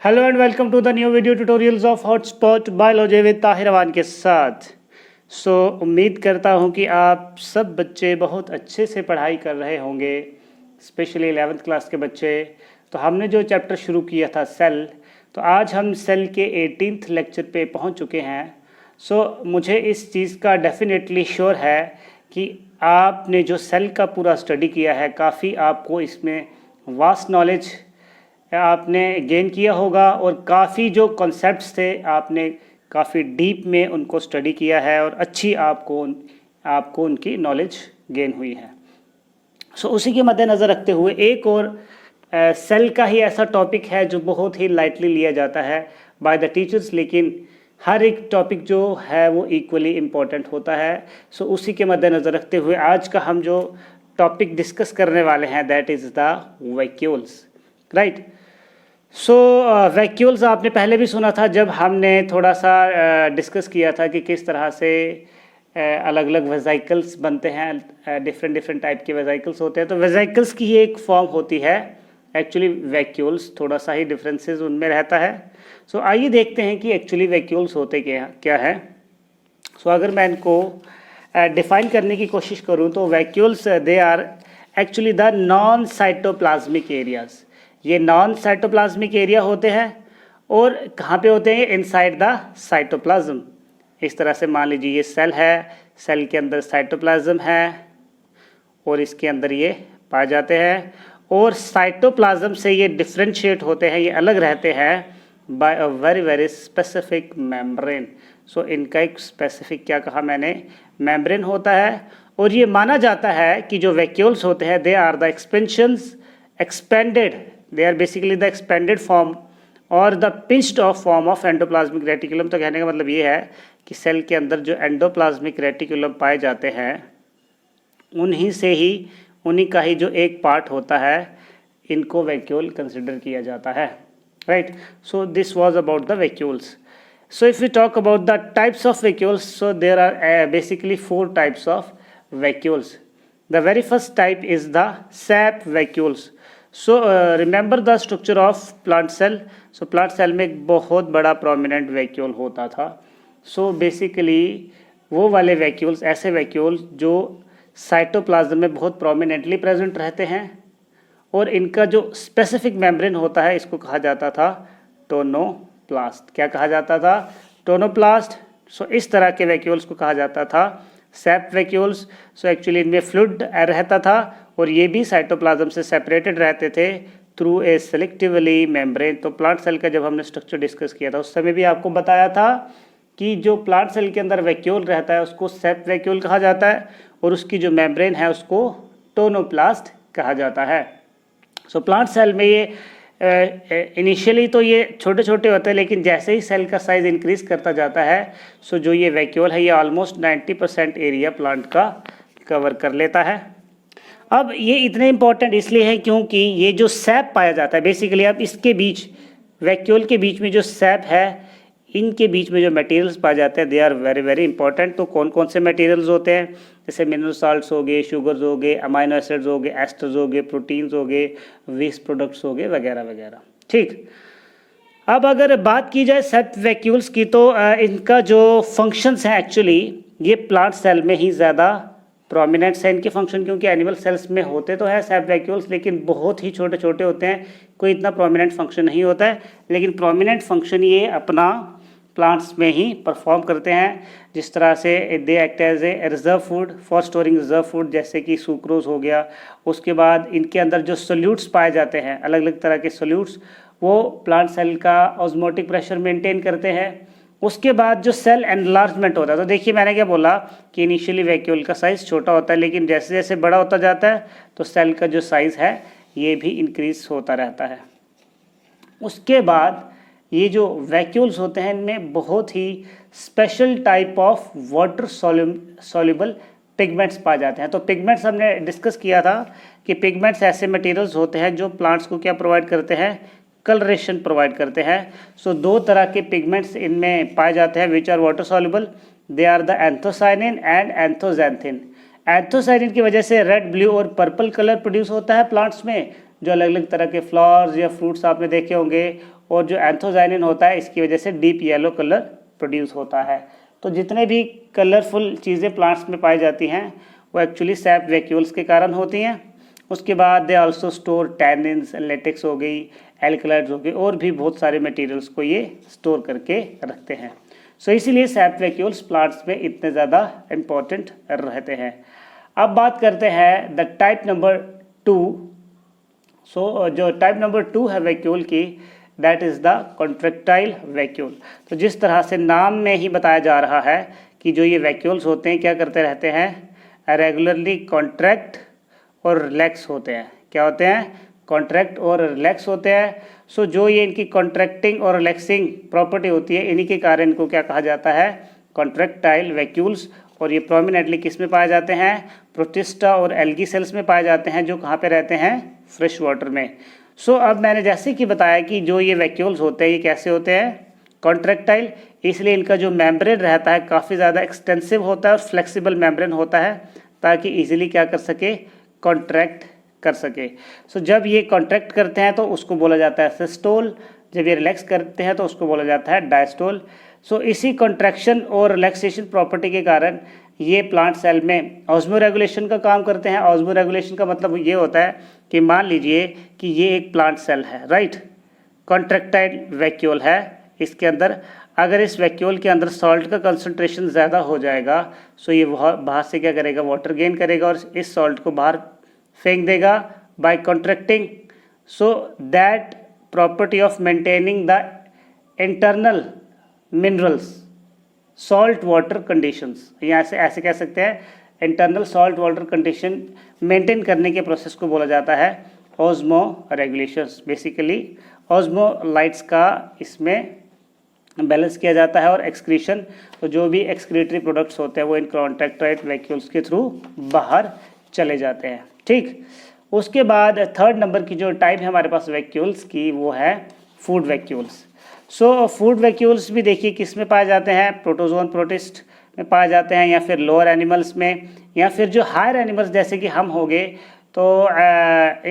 Hello and welcome to the new video tutorials of hotspot biology with Tahir Awan के साथ। उम्मीद करता हूं कि आप सब बच्चे बहुत अच्छे से पढ़ाई कर रहे होंगे, स्पेशली 11th क्लास के बच्चे। तो हमने जो चैप्टर शुरू किया था सेल, तो आज हम सेल के 18th लेक्चर पे पहुंच चुके हैं। मुझे इस चीज़ का डेफिनेटली श्योर है कि आपने जो सेल का पूरा स्टडी किया है, काफ़ी आपको इसमें वास्ट नॉलेज आपने गेन किया होगा और काफ़ी जो कॉन्सेप्ट्स थे आपने काफ़ी डीप में उनको स्टडी किया है और अच्छी आपको उनकी नॉलेज गेन हुई है। उसी के मद्देनज़र रखते हुए एक और सेल का ही ऐसा टॉपिक है जो बहुत ही लाइटली लिया जाता है बाय द टीचर्स, लेकिन हर एक टॉपिक जो है वो इक्वली इम्पोर्टेंट होता है। उसी के मद्देनज़र रखते हुए आज का हम जो टॉपिक डिस्कस करने वाले हैं that is the vacuoles, right. Vacuoles आपने पहले भी सुना था जब हमने थोड़ा सा डिस्कस किया था कि किस तरह से अलग अलग वेजाइकल्स बनते हैं, डिफरेंट टाइप के वेजाइकल्स होते हैं। तो वेजाइकल्स की ही एक फॉर्म होती है एक्चुअली वैक्यूल्स, थोड़ा सा ही डिफरेंसेस उनमें रहता है। आइए देखते हैं कि एक्चुअली वैक्यूल्स होते क्या है। अगर मैं इनको डिफाइन करने की कोशिश करूं तो vacuoles they are actually the non cytoplasmic areas. ये नॉन साइटोप्लाज्मिक एरिया होते हैं और कहाँ पे होते हैं? Inside the cytoplasm. इस तरह से मान लीजिए ये सेल है, सेल के अंदर साइटोप्लाज्म है और इसके अंदर ये पाए जाते हैं और साइटोप्लाज्म से ये डिफ्रेंशिएट होते हैं, ये अलग रहते हैं by a very specific membrane. इनका एक स्पेसिफिक क्या कहा मैंने, मेम्ब्रेन होता है। और ये माना जाता है कि जो वैक्यूल्स होते हैं they are the expanded, they are basically the expanded form और the pinched off form of endoplasmic reticulum। तो कहने का मतलब ये है कि सेल के अंदर जो एंडोप्लाज्मिक रेटिकुलम पाए जाते हैं उन्हीं का ही जो एक पार्ट होता है, इनको वैक्यूल कंसिडर किया जाता है, right. This was about the vacuoles. If we talk about the types of vacuoles, there are basically 4 types of vacuoles. The very first type is the sap vacuoles. Remember the structure of plant cell. Plant cell में एक बहुत बड़ा prominent vacuole होता था। Basically वो वाले vacuoles, ऐसे vacuoles जो साइटोप्लाज्म में बहुत प्रोमिनेंटली प्रेजेंट रहते हैं और इनका जो स्पेसिफिक मेम्ब्रेन होता है इसको कहा जाता था टोनोप्लास्ट। क्या कहा जाता था? टोनोप्लास्ट। इस तरह के वैक्यूल्स को कहा जाता था सैप वैक्यूल्स। एक्चुअली इनमें फ्लूइड रहता था और ये भी साइटोप्लाज्म से सेपरेटेड रहते थे थ्रू ए सेलेक्टिवली मेम्ब्रेन। तो प्लांट सेल का जब हमने स्ट्रक्चर डिस्कस किया था उस समय भी आपको बताया था कि जो प्लांट सेल के अंदर वैक्यूल रहता है उसको सैप वैक्यूल कहा जाता है और उसकी जो मेम्ब्रेन है उसको टोनोप्लास्ट कहा जाता है। प्लांट सेल में ये इनिशियली तो ये छोटे छोटे होते हैं, लेकिन जैसे ही सेल का साइज इंक्रीज करता जाता है जो ये वैक्यूल है ये ऑलमोस्ट 90% एरिया प्लांट का कवर कर लेता है। अब ये इतने इम्पोर्टेंट इसलिए है क्योंकि ये जो सैप पाया जाता है बेसिकली, अब इसके बीच वैक्यूल के बीच में जो सैप है, इनके बीच में जो मटेरियल्स पाए जाते हैं दे आर वेरी इंपॉर्टेंट। तो कौन कौन से मटेरियल्स होते हैं? जैसे मिनरल साल्ट्स हो गए, शुगर्स हो गए, अमाइनो एसिड्स हो गए, एस्टर्स हो गए, प्रोटीन्स हो गए, वेस्ट प्रोडक्ट्स हो गए, वगैरह वगैरह, ठीक। अब अगर बात की जाए सैप वैक्यूल्स की तो इनका जो फंक्शंस हैं एक्चुअली ये प्लांट सेल में ही ज़्यादा प्रोमिनेंट है इनके फंक्शन, क्योंकि एनिमल सेल्स में होते तो है सैप वैक्यूल्स लेकिन बहुत ही छोटे छोटे होते हैं, कोई इतना प्रोमिनेंट फंक्शन नहीं होता है। लेकिन प्रोमिनेंट फंक्शन ये अपना प्लांट्स में ही परफॉर्म करते हैं, जिस तरह से they act as a reserve food for storing reserve food, जैसे कि सुक्रोज हो गया। उसके बाद इनके अंदर जो सोल्यूट्स पाए जाते हैं, अलग अलग तरह के सोल्यूट्स, वो प्लांट सेल का ऑस्मोटिक प्रेशर मेंटेन करते हैं। उसके बाद जो सेल एनलार्जमेंट होता है, तो देखिए मैंने क्या बोला कि इनिशियली वैक्यूल का साइज़ छोटा होता है, लेकिन जैसे जैसे बड़ा होता जाता है तो सेल का जो साइज़ है ये भी इंक्रीज होता रहता है। उसके बाद ये जो वैक्यूल्स होते हैं इनमें बहुत ही special type of water soluble pigments पाए जाते हैं। तो पिगमेंट्स हमने डिस्कस किया था कि पिगमेंट्स ऐसे मटेरियल्स होते हैं जो प्लांट्स को क्या प्रोवाइड करते हैं? कलरेशन प्रोवाइड करते हैं। 2 तरह के पिगमेंट्स इनमें पाए जाते हैं which are water soluble. They are the anthocyanin and anthoxanthin. Anthocyanin की वजह से रेड, ब्लू और पर्पल कलर प्रोड्यूस होता है प्लांट्स में, जो अलग अलग तरह के फ्लावर्स या फ्रूट्स आपने देखे होंगे, और जो एंथोसायनिन होता है इसकी वजह से डीप येलो कलर प्रोड्यूस होता है। तो जितने भी कलरफुल चीज़ें प्लांट्स में पाई जाती हैं वो एक्चुअली सैप वैक्यूल्स के कारण होती हैं। उसके बाद they also store tannins, latex हो गई, एल्कलाइड्स हो गए, और भी बहुत सारे मटेरियल्स को ये स्टोर करके रखते हैं। सो इसीलिए सैप वैक्यूल्स प्लांट्स में इतने ज़्यादा इम्पोर्टेंट रहते हैं। अब बात करते हैं द टाइप नंबर 2। सो जो टाइप नंबर 2 है वैक्यूल की, that is the contractile vacuole. तो जिस तरह से नाम में ही बताया जा रहा है कि जो ये वैक्यूल्स होते हैं क्या करते रहते हैं, रेगुलरली कॉन्ट्रैक्ट और रिलैक्स होते हैं। क्या होते हैं, कॉन्ट्रैक्ट और रिलैक्स होते हैं। सो जो ये इनकी कॉन्ट्रैक्टिंग और रिलैक्सिंग प्रॉपर्टी होती है, इन्हीं के कारण इनको क्या कहा जाता है, कॉन्ट्रैक्टाइल वैक्यूल्स। और ये प्रोमिनेंटली किस में पाए जाते हैं, प्रोटिस्टा और एल्गी सेल्स में पाए जाते हैं, जो कहाँ पे रहते हैं, फ्रेश वाटर में। सो अब मैंने जैसे कि बताया कि जो ये वैक्यूल्स होते हैं ये कैसे होते हैं, कॉन्ट्रैक्टाइल, इसलिए इनका जो मेम्ब्रेन रहता है काफ़ी ज़्यादा एक्सटेंसिव होता है और फ्लेक्सिबल मेम्ब्रेन होता है, ताकि इजीली क्या कर सके, कॉन्ट्रैक्ट कर सके। सो जब ये कॉन्ट्रैक्ट करते हैं तो उसको बोला जाता है सिस्टोल, जब ये रिलैक्स करते हैं तो उसको बोला जाता है डायस्टोल। सो इसी कॉन्ट्रैक्शन और रिलैक्सेशन प्रॉपर्टी के कारण ये प्लांट सेल में ऑस्मो रेगुलेशन का काम करते हैं। ऑस्मो रेगुलेशन का मतलब ये होता है कि मान लीजिए कि ये एक प्लांट सेल है, राइट, कॉन्ट्रैक्टाइल वैक्यूल है, इसके अंदर अगर इस वैक्यूल के अंदर सॉल्ट का कंसंट्रेशन ज़्यादा हो जाएगा, सो ये बाहर से क्या करेगा, वाटर गेन करेगा और इस सॉल्ट को बाहर फेंक देगा by contracting. So that property of maintaining the internal minerals salt water conditions, यहाँ से ऐसे कह सकते हैं, internal salt water condition maintain करने के प्रोसेस को बोला जाता है ऑस्मो रेगुलेशंस। बेसिकली ऑस्मोलाइट्स का इसमें बैलेंस किया जाता है और एक्सक्रीशन, तो जो भी एक्सक्रीटरी प्रोडक्ट्स होते हैं वो इन कॉन्ट्रैक्टाइल वैक्यूल्स के थ्रू बाहर चले जाते हैं। ठीक, उसके बाद थर्ड नंबर की जो टाइप है हमारे पास वैक्यूल्स की, वो है food vacuoles. So food vacuoles भी देखिए किस में पाए जाते हैं, प्रोटोजोन प्रोटिस्ट में पाए जाते हैं, या फिर लोअर एनिमल्स में, या फिर जो हायर एनिमल्स जैसे कि हम हो गए तो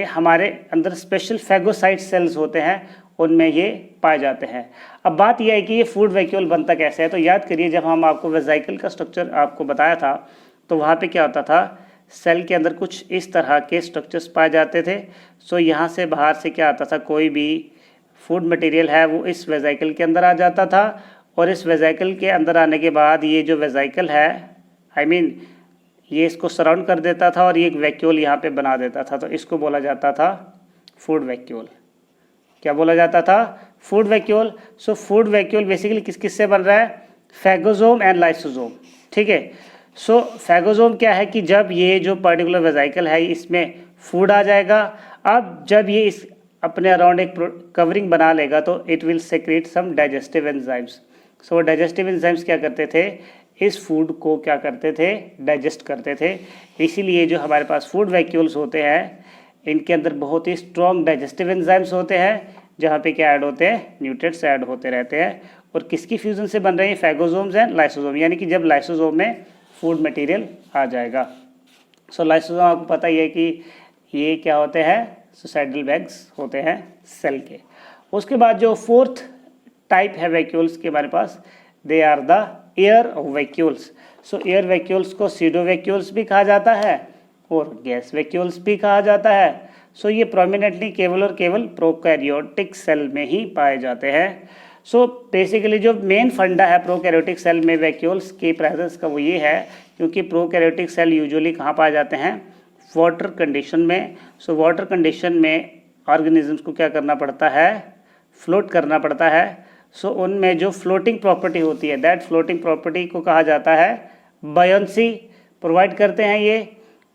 हमारे अंदर स्पेशल फैगोसाइट सेल्स होते हैं, उनमें ये पाए जाते हैं। अब बात यह है कि ये फूड वैक्यूल बनता कैसे है, तो याद करिए जब हम आपको वेजाइकल का स्ट्रक्चर आपको बताया था तो वहाँ पे क्या होता था, सेल के अंदर कुछ इस तरह के स्ट्रक्चर्स पाए जाते थे। सो यहाँ से बाहर से क्या आता था, कोई भी फूड मटेरियल है वो इस वेजाइकल के अंदर आ जाता था, और इस वेजाइकल के अंदर आने के बाद ये जो वेजाइकल है, ये इसको सराउंड कर देता था और ये एक वैक्यूल यहाँ पे बना देता था, तो इसको बोला जाता था फूड वैक्यूल। क्या बोला जाता था, food vacuole. So food vacuole basically किस किस से बन रहा है, फैगोसोम एंड लाइसोसोम। ठीक है, सो फैगोसोम क्या है कि जब ये जो पर्टिकुलर वेजाइकल है इसमें फूड आ जाएगा, अब जब ये इस अपने अराउंड एक कवरिंग बना लेगा तो it will secrete some digestive enzymes. So digestive enzymes क्या करते थे, इस फूड को क्या करते थे, डाइजेस्ट करते थे। इसीलिए जो हमारे पास फूड वैक्यूल्स होते हैं इनके अंदर बहुत ही स्ट्रॉन्ग डाइजेस्टिव एंजाइम्स होते हैं, जहाँ पे क्या ऐड होते हैं, न्यूट्रिएंट्स ऐड होते रहते हैं। और किसकी फ्यूजन से बन रहे हैं, फैगोसोम्स एंड लाइसोसोम, यानी कि जब लाइसोसोम में फूड मटेरियल आ जाएगा। सो लाइसोसोम आपको पता ही है कि ये क्या होते हैं, सुसाइडल बैग्स होते हैं सेल के। उसके बाद जो फोर्थ टाइप है वैक्यूल्स के हमारे पास, they are the air vacuoles. So air vacuoles को सीडो वैक्यूल्स भी कहा जाता है और गैस वैक्यूल्स भी कहा जाता है। सो ये प्रोमिनेंटली केवल और केवल प्रोकैरियोटिक सेल में ही पाए जाते हैं। सो बेसिकली जो मेन फंडा है प्रोकैरियोटिक सेल में वैक्यूल्स की प्रेजेंस का वो ये है, क्योंकि प्रोकैरियोटिक सेल यूजुअली कहाँ पाए जाते हैं, वाटर कंडीशन में। सो वाटर कंडीशन में ऑर्गेनिजम्स को क्या करना पड़ता है, फ्लोट करना पड़ता है। सो उनमें जो फ्लोटिंग प्रॉपर्टी होती है, दैट फ्लोटिंग प्रॉपर्टी को कहा जाता है बायोंसी प्रोवाइड करते हैं ये,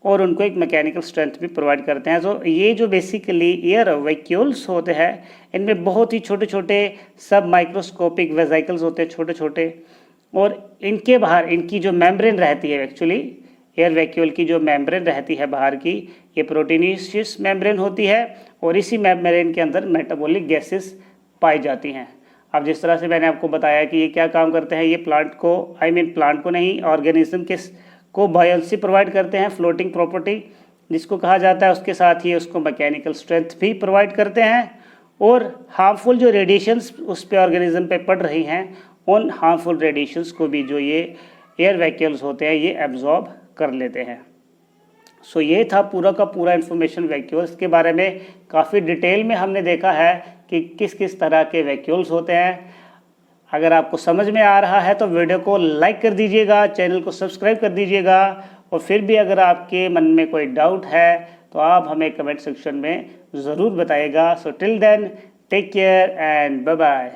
और उनको एक मैकेनिकल स्ट्रेंथ भी प्रोवाइड करते हैं। तो ये जो बेसिकली एयर वैक्यूल्स होते हैं इनमें बहुत ही छोटे छोटे सब माइक्रोस्कोपिक वेजाइकल्स होते हैं, छोटे छोटे, और इनके बाहर इनकी जो मेम्ब्रेन रहती है, एक्चुअली एयर वैक्यूल की जो मेम्ब्रेन रहती है बाहर की, ये प्रोटीनेशियस मेम्ब्रेन होती है, और इसी मेम्ब्रेन के अंदर मेटाबॉलिक गैसेस पाई जाती हैं। अब जिस तरह से मैंने आपको बताया कि ये क्या काम करते हैं, ये प्लांट को प्लांट को नहीं, ऑर्गेनिज्म के को बायोंसी प्रोवाइड करते हैं, फ्लोटिंग प्रॉपर्टी जिसको कहा जाता है, उसके साथ ही उसको मैकेनिकल स्ट्रेंथ भी प्रोवाइड करते हैं, और हार्मफुल जो रेडिएशंस उस पे ऑर्गेनिज्म पे पड़ रही हैं, उन हार्मफुल रेडिएशंस को भी जो ये एयर वैक्यूल्स होते हैं ये एब्जॉर्ब कर लेते हैं। सो ये था पूरा का पूरा इन्फॉर्मेशन वैक्यूल्स के बारे में। काफ़ी डिटेल में हमने देखा है कि किस किस तरह के वैक्यूल्स होते हैं। अगर आपको समझ में आ रहा है तो वीडियो को लाइक कर दीजिएगा, चैनल को सब्सक्राइब कर दीजिएगा, और फिर भी अगर आपके मन में कोई डाउट है तो आप हमें कमेंट सेक्शन में ज़रूर बताइएगा। So till then take care and bye bye.